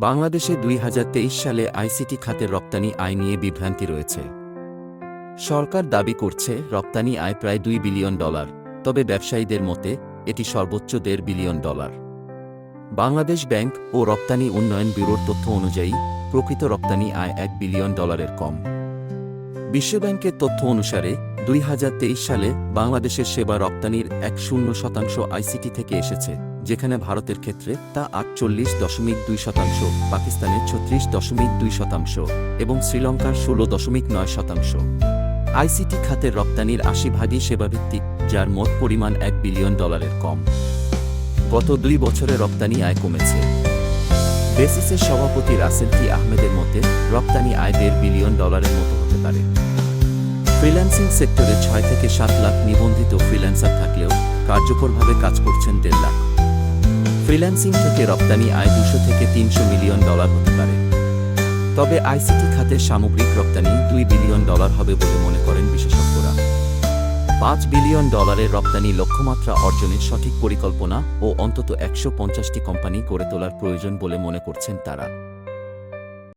বাংলাদেশে ২০২৩ সালে আইসিটি খাতের রপ্তানি আয় নিয়ে বিভ্রান্তি রয়েছে। সরকার দাবি করছে রপ্তানি আয় প্রায় $2 বিলিয়ন, তবে ব্যবসায়ীদের মতে এটি সর্বোচ্চ $1.5 বিলিয়ন। বাংলাদেশ ব্যাংক ও রপ্তানি উন্নয়ন ব্যুরোর তথ্য অনুযায়ী প্রকৃত রপ্তানি আয় $1 বিলিয়ন কম। বিশ্বব্যাংকের তথ্য অনুসারে ২০২৩ সালে বাংলাদেশের সেবা রপ্তানির ১০% আইসিটি থেকে এসেছে, যেখানে ভারতের ক্ষেত্রে তা ৪৮.২%, পাকিস্তানের ৩৬.২% এবং শ্রীলঙ্কার ১৬.৯%। আইসিটি খাতের রপ্তানির ৮০% সেবাভিত্তিক, যার মোট পরিমাণ $1 বিলিয়ন কম। গত ২ বছরে রপ্তানি আয় কমেছে। বেসিসের সভাপতি রাসেল টি আহমেদের মতে রপ্তানি আয় $1.৫ বিলিয়ন মতো হতে পারে। ফ্রিল্যান্সিং সেক্টরে ৬ থেকে ৭ লাখ নিবন্ধিত ফ্রিল্যান্সার থাকলেও কার্যকরভাবে কাজ করছেন ১.৫ লাখ। ফ্রিল্যান্সিং থেকে রপ্তানি আয় $২০০ থেকে $৩০০ মিলিয়ন হতে পারে। তবে আইসিটি খাতের সামগ্রিক রপ্তানি $2 বিলিয়ন হবে বলে মনে করেন বিশেষজ্ঞরা। $5 বিলিয়ন রপ্তানি লক্ষ্যমাত্রা অর্জনের সঠিক পরিকল্পনা ও অন্তত ১৫০টি কোম্পানি গড়ে তোলার প্রয়োজন বলে মনে করছেন তারা।